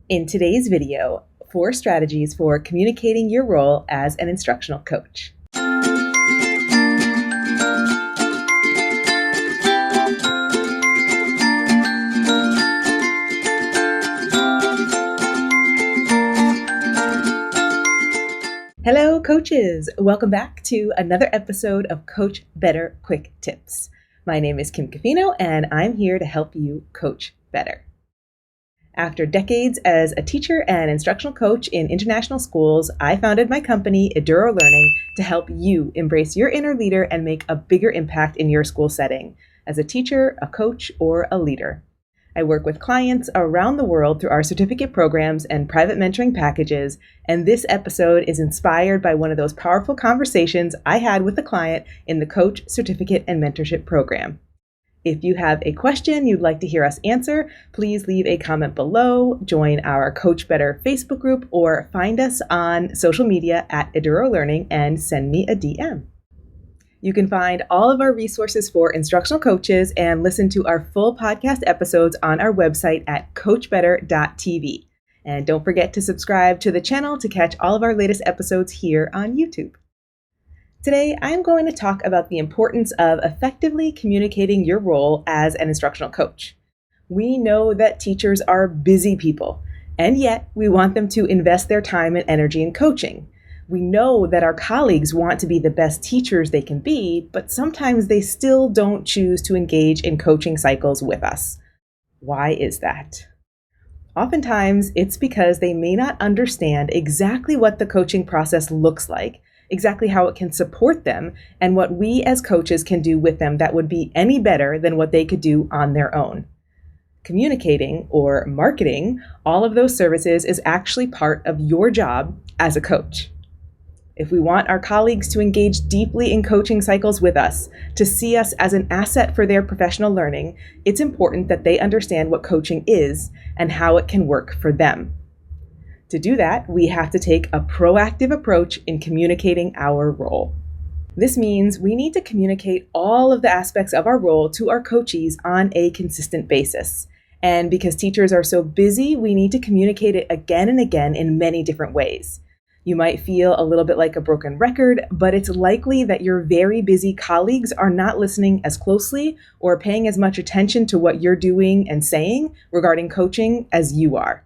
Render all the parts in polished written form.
In today's video, 4 strategies for communicating your role as an instructional coach. Hello, coaches! Welcome back to another episode of Coach Better Quick Tips. My name is Kim Cafino, and I'm here to help you coach better. After decades as a teacher and instructional coach in international schools, I founded my company, Eduro Learning, to help you embrace your inner leader and make a bigger impact in your school setting as a teacher, a coach, or a leader. I work with clients around the world through our certificate programs and private mentoring packages, and this episode is inspired by one of those powerful conversations I had with a client in the Coach Certificate and Mentorship program. If you have a question you'd like to hear us answer, please leave a comment below, join our Coach Better Facebook group, or find us on social media at Eduro Learning and send me a DM. You can find all of our resources for instructional coaches and listen to our full podcast episodes on our website at coachbetter.tv. And don't forget to subscribe to the channel to catch all of our latest episodes here on YouTube. Today, I'm going to talk about the importance of effectively communicating your role as an instructional coach. We know that teachers are busy people, and yet we want them to invest their time and energy in coaching. We know that our colleagues want to be the best teachers they can be, but sometimes they still don't choose to engage in coaching cycles with us. Why is that? Oftentimes, it's because they may not understand exactly what the coaching process looks like, exactly how it can support them, and what we as coaches can do with them that would be any better than what they could do on their own. Communicating or marketing all of those services is actually part of your job as a coach. If we want our colleagues to engage deeply in coaching cycles with us, to see us as an asset for their professional learning, it's important that they understand what coaching is and how it can work for them. To do that, we have to take a proactive approach in communicating our role. This means we need to communicate all of the aspects of our role to our coachees on a consistent basis. And because teachers are so busy, we need to communicate it again and again in many different ways. You might feel a little bit like a broken record, but it's likely that your very busy colleagues are not listening as closely or paying as much attention to what you're doing and saying regarding coaching as you are.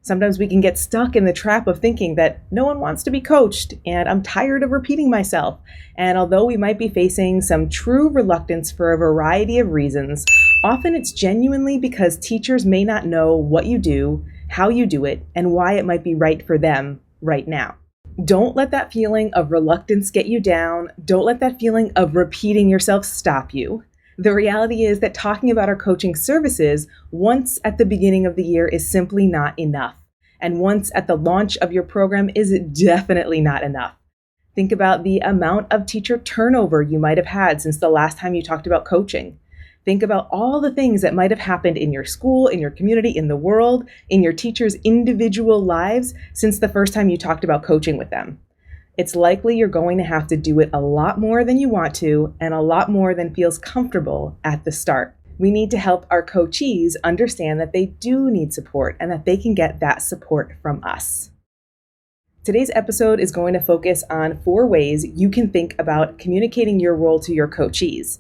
Sometimes we can get stuck in the trap of thinking that no one wants to be coached, and I'm tired of repeating myself. And although we might be facing some true reluctance for a variety of reasons, often it's genuinely because teachers may not know what you do, how you do it, and why it might be right for them right now. Don't let that feeling of reluctance get you down. Don't let that feeling of repeating yourself stop you. The reality is that talking about our coaching services once at the beginning of the year is simply not enough. And once at the launch of your program is definitely not enough. Think about the amount of teacher turnover you might have had since the last time you talked about coaching. Think about all the things that might have happened in your school, in your community, in the world, in your teachers' individual lives since the first time you talked about coaching with them. It's likely you're going to have to do it a lot more than you want to and a lot more than feels comfortable at the start. We need to help our coachees understand that they do need support and that they can get that support from us. Today's episode is going to focus on 4 ways you can think about communicating your role to your coachees.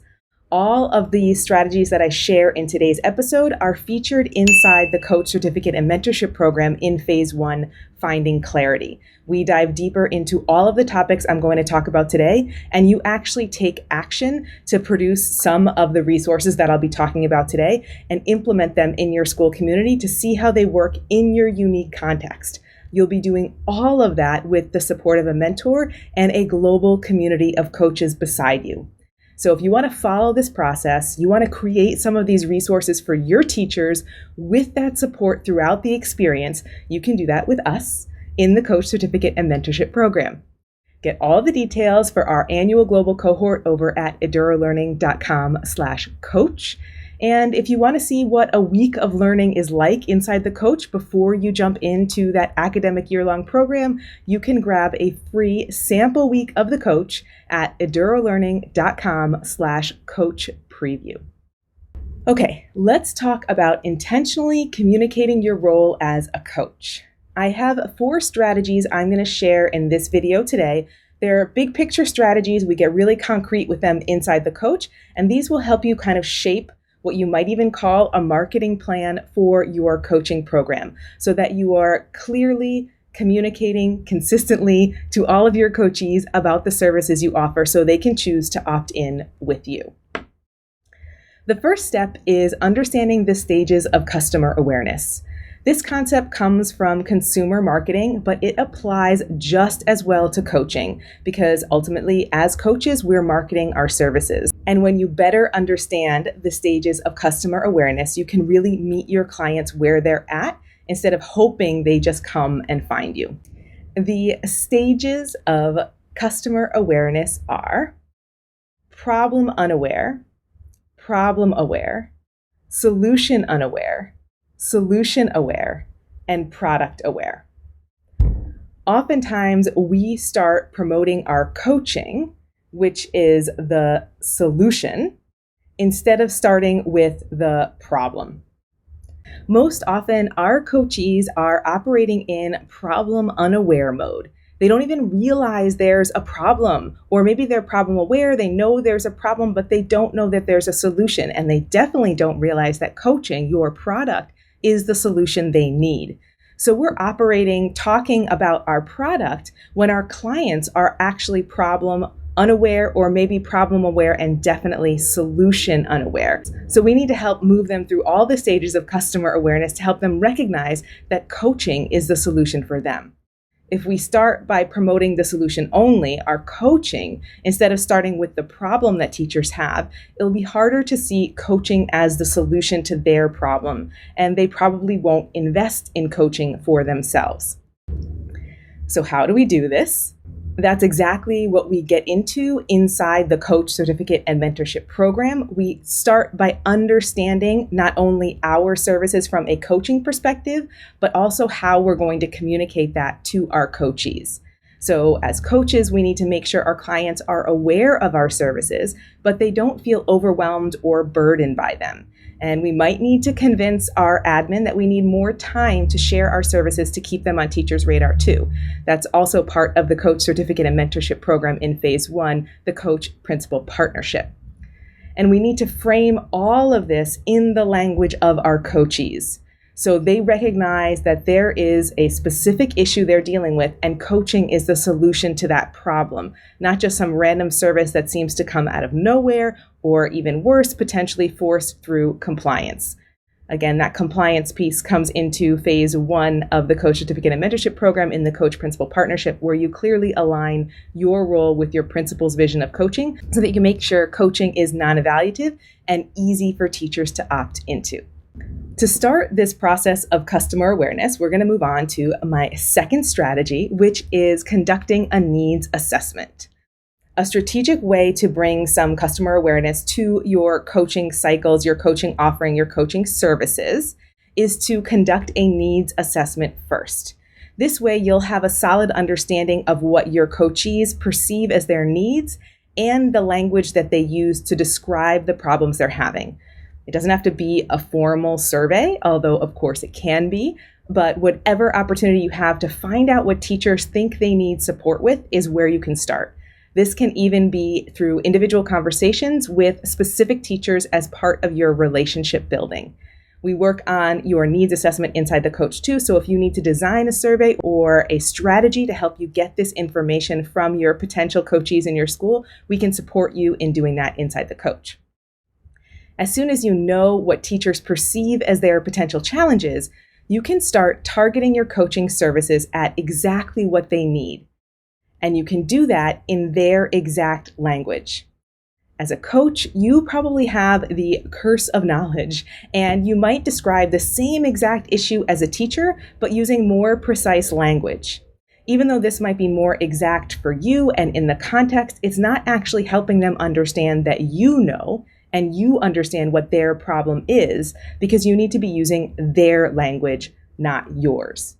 All of the strategies that I share in today's episode are featured inside the Coach Certificate and Mentorship program in Phase 1, Finding Clarity. We dive deeper into all of the topics I'm going to talk about today, and you actually take action to produce some of the resources that I'll be talking about today and implement them in your school community to see how they work in your unique context. You'll be doing all of that with the support of a mentor and a global community of coaches beside you. So if you want to follow this process, you want to create some of these resources for your teachers with that support throughout the experience, you can do that with us in the Coach Certificate and Mentorship program. Get all the details for our annual global cohort over at edurolearning.com/coach. And if you want to see what a week of learning is like inside the coach before you jump into that academic year-long program, you can grab a free sample week of the coach at edurolearning.com/coach preview. Okay, let's talk about intentionally communicating your role as a coach. I have 4 strategies I'm going to share in this video today. They're big picture strategies. We get really concrete with them inside the coach, and these will help you kind of shape what you might even call a marketing plan for your coaching program so that you are clearly communicating consistently to all of your coachees about the services you offer so they can choose to opt in with you. The first step is understanding the stages of customer awareness. This concept comes from consumer marketing, but it applies just as well to coaching because ultimately, as coaches, we're marketing our services. And when you better understand the stages of customer awareness, you can really meet your clients where they're at instead of hoping they just come and find you. The stages of customer awareness are problem unaware, problem aware, solution unaware, solution aware, and product aware. Oftentimes, we start promoting our coaching, which is the solution, instead of starting with the problem. Most often, our coachees are operating in problem unaware mode. They don't even realize there's a problem, or maybe they're problem aware. They know there's a problem, but they don't know that there's a solution. And they definitely don't realize that coaching, your product, is the solution they need. So we're operating, talking about our product when our clients are actually problem unaware or maybe problem aware and definitely solution unaware. So we need to help move them through all the stages of customer awareness to help them recognize that coaching is the solution for them. If we start by promoting the solution only, our coaching, instead of starting with the problem that teachers have, it'll be harder to see coaching as the solution to their problem, and they probably won't invest in coaching for themselves. So how do we do this? That's exactly what we get into inside the Coach Certificate and Mentorship program. We start by understanding not only our services from a coaching perspective, but also how we're going to communicate that to our coachees. So as coaches, we need to make sure our clients are aware of our services, but they don't feel overwhelmed or burdened by them. And we might need to convince our admin that we need more time to share our services to keep them on teachers' radar too. That's also part of the Coach Certificate and Mentorship program in Phase 1, the Coach Principal Partnership. And we need to frame all of this in the language of our coachees. So they recognize that there is a specific issue they're dealing with, and coaching is the solution to that problem, not just some random service that seems to come out of nowhere, or even worse, potentially forced through compliance. Again, that compliance piece comes into Phase 1 of the Coach Certificate and Mentorship program in the Coach Principal Partnership, where you clearly align your role with your principal's vision of coaching so that you can make sure coaching is non-evaluative and easy for teachers to opt into. To start this process of customer awareness, we're going to move on to my second strategy, which is conducting a needs assessment. A strategic way to bring some customer awareness to your coaching cycles, your coaching offering, your coaching services is to conduct a needs assessment first. This way, you'll have a solid understanding of what your coachees perceive as their needs and the language that they use to describe the problems they're having. It doesn't have to be a formal survey, although of course it can be, but whatever opportunity you have to find out what teachers think they need support with is where you can start. This can even be through individual conversations with specific teachers as part of your relationship building. We work on your needs assessment inside the coach too, so if you need to design a survey or a strategy to help you get this information from your potential coachees in your school, we can support you in doing that inside the coach. As soon as you know what teachers perceive as their potential challenges, you can start targeting your coaching services at exactly what they need. And you can do that in their exact language. As a coach, you probably have the curse of knowledge, and you might describe the same exact issue as a teacher, but using more precise language. Even though this might be more exact for you and in the context, it's not actually helping them understand that you know and you understand what their problem is, because you need to be using their language, not yours.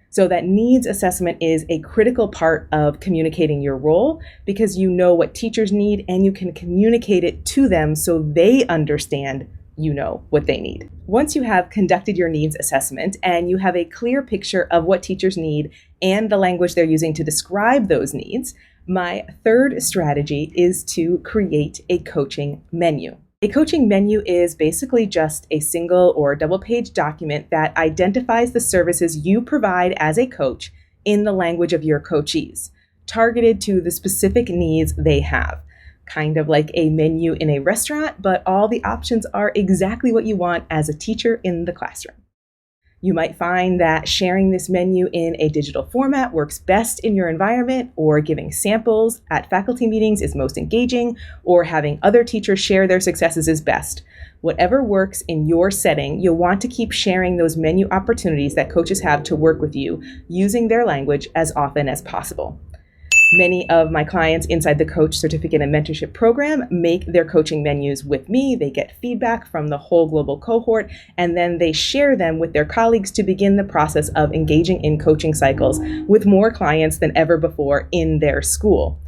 So that needs assessment is a critical part of communicating your role, because you know what teachers need and you can communicate it to them so they understand you know what they need. Once you have conducted your needs assessment and you have a clear picture of what teachers need and the language they're using to describe those needs, my third strategy is to create a coaching menu. A coaching menu is basically just a single or double-page document that identifies the services you provide as a coach in the language of your coachees, targeted to the specific needs they have. Kind of like a menu in a restaurant, but all the options are exactly what you want as a teacher in the classroom. You might find that sharing this menu in a digital format works best in your environment, or giving samples at faculty meetings is most engaging, or having other teachers share their successes is best. Whatever works in your setting, you'll want to keep sharing those menu opportunities that coaches have to work with you using their language as often as possible. Many of my clients inside the Coach Certificate and Mentorship program make their coaching menus with me. They get feedback from the whole global cohort, and then they share them with their colleagues to begin the process of engaging in coaching cycles with more clients than ever before in their school.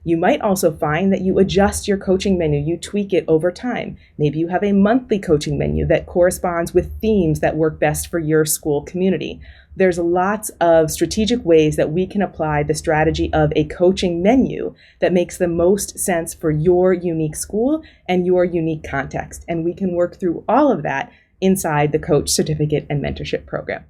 You might also find that you adjust your coaching menu, you tweak it over time. Maybe you have a monthly coaching menu that corresponds with themes that work best for your school community. There's lots of strategic ways that we can apply the strategy of a coaching menu that makes the most sense for your unique school and your unique context. And we can work through all of that inside the Coach Certificate and Mentorship program.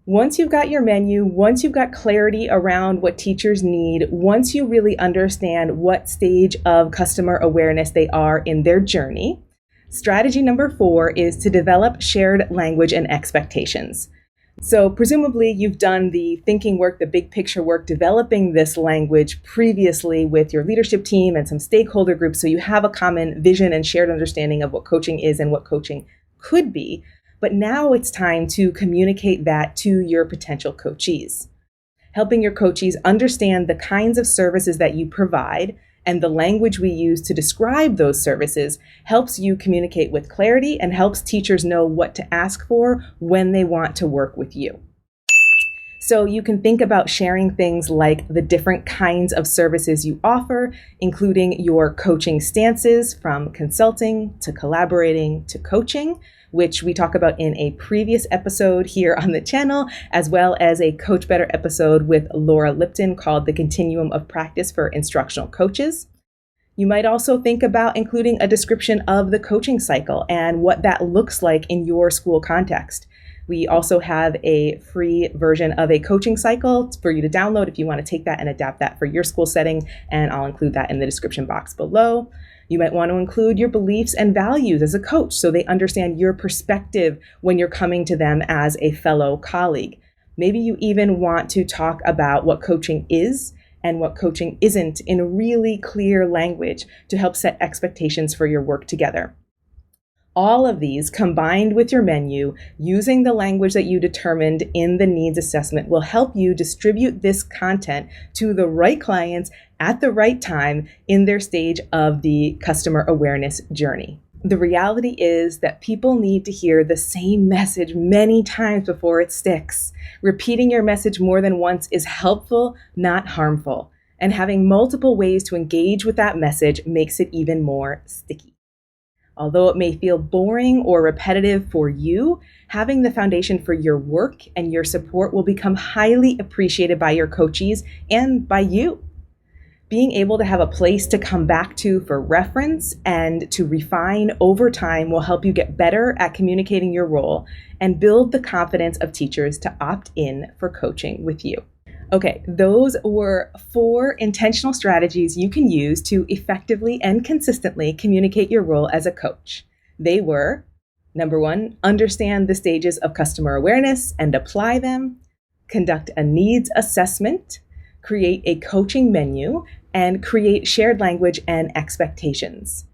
Once you've got your menu, once you've got clarity around what teachers need, once you really understand what stage of customer awareness they are in their journey, strategy number 4 is to develop shared language and expectations. So presumably you've done the thinking work, the big picture work, developing this language previously with your leadership team and some stakeholder groups, so you have a common vision and shared understanding of what coaching is and what coaching could be. But now it's time to communicate that to your potential coachees. Helping your coachees understand the kinds of services that you provide and the language we use to describe those services helps you communicate with clarity and helps teachers know what to ask for when they want to work with you. So you can think about sharing things like the different kinds of services you offer, including your coaching stances from consulting to collaborating to coaching, which we talk about in a previous episode here on the channel, as well as a Coach Better episode with Laura Lipton called The Continuum of Practice for Instructional Coaches. You might also think about including a description of the coaching cycle and what that looks like in your school context. We also have a free version of a coaching cycle for you to download if you want to take that and adapt that for your school setting, and I'll include that in the description box below. You might want to include your beliefs and values as a coach so they understand your perspective when you're coming to them as a fellow colleague. Maybe you even want to talk about what coaching is and what coaching isn't in really clear language to help set expectations for your work together. All of these combined with your menu using the language that you determined in the needs assessment will help you distribute this content to the right clients at the right time in their stage of the customer awareness journey. The reality is that people need to hear the same message many times before it sticks. Repeating your message more than once is helpful, not harmful. And having multiple ways to engage with that message makes it even more sticky. Although it may feel boring or repetitive for you, having the foundation for your work and your support will become highly appreciated by your coachees and by you. Being able to have a place to come back to for reference and to refine over time will help you get better at communicating your role and build the confidence of teachers to opt in for coaching with you. Okay, those were 4 intentional strategies you can use to effectively and consistently communicate your role as a coach. They were, number 1, understand the stages of customer awareness and apply them, conduct a needs assessment, create a coaching menu, and create shared language and expectations.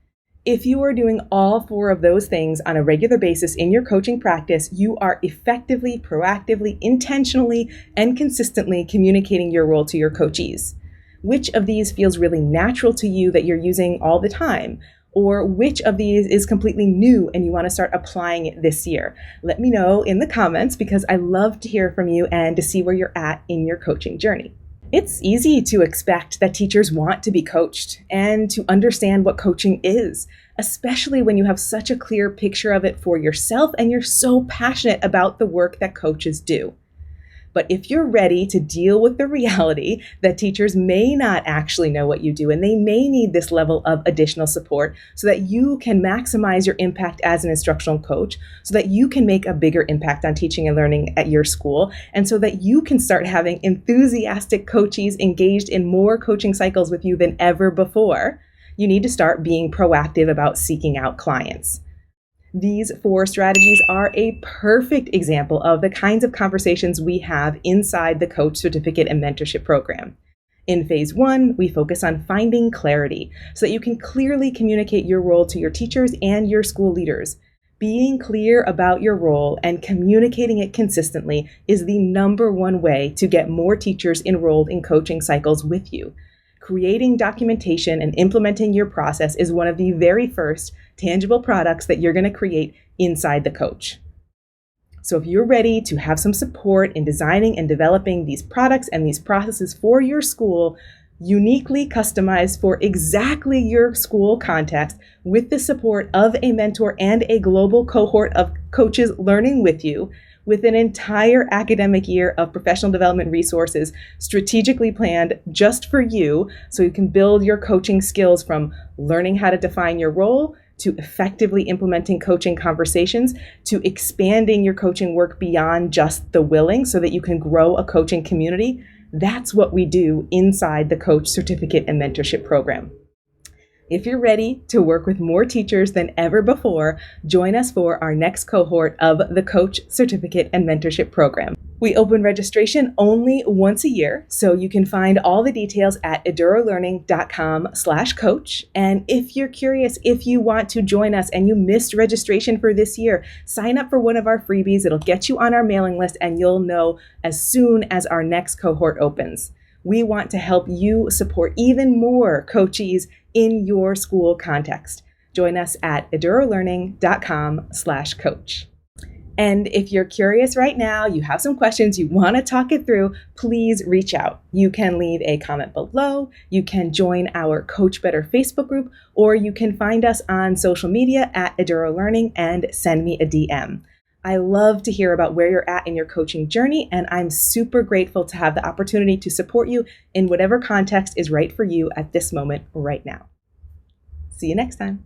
If you are doing all 4 of those things on a regular basis in your coaching practice, you are effectively, proactively, intentionally, and consistently communicating your role to your coachees. Which of these feels really natural to you that you're using all the time? Or which of these is completely new and you want to start applying it this year? Let me know in the comments because I love to hear from you and to see where you're at in your coaching journey. It's easy to expect that teachers want to be coached and to understand what coaching is, especially when you have such a clear picture of it for yourself and you're so passionate about the work that coaches do. But if you're ready to deal with the reality that teachers may not actually know what you do and they may need this level of additional support so that you can maximize your impact as an instructional coach, so that you can make a bigger impact on teaching and learning at your school, and so that you can start having enthusiastic coachees engaged in more coaching cycles with you than ever before, you need to start being proactive about seeking out clients. These 4 strategies are a perfect example of the kinds of conversations we have inside the Coach Certificate and Mentorship program. In phase 1, we focus on finding clarity so that you can clearly communicate your role to your teachers and your school leaders. Being clear about your role and communicating it consistently is the number one way to get more teachers enrolled in coaching cycles with you. Creating documentation and implementing your process is one of the very first tangible products that you're going to create inside the coach. So if you're ready to have some support in designing and developing these products and these processes for your school, uniquely customized for exactly your school context, with the support of a mentor and a global cohort of coaches learning with you, with an entire academic year of professional development resources strategically planned just for you, so you can build your coaching skills from learning how to define your role, to effectively implementing coaching conversations, to expanding your coaching work beyond just the willing so that you can grow a coaching community. That's what we do inside the Coach Certificate and Mentorship program. If you're ready to work with more teachers than ever before, join us for our next cohort of the Coach Certificate and Mentorship program. We open registration only once a year, so you can find all the details at eduralearning.com/coach. And if you're curious, if you want to join us and you missed registration for this year, sign up for one of our freebies. It'll get you on our mailing list and you'll know as soon as our next cohort opens. We want to help you support even more coachees in your school context. Join us at eduralearning.com/coach. And if you're curious right now, you have some questions, you want to talk it through, please reach out. You can leave a comment below, you can join our Coach Better Facebook group, or you can find us on social media at Eduro Learning and send me a DM. I love to hear about where you're at in your coaching journey, and I'm super grateful to have the opportunity to support you in whatever context is right for you at this moment right now. See you next time.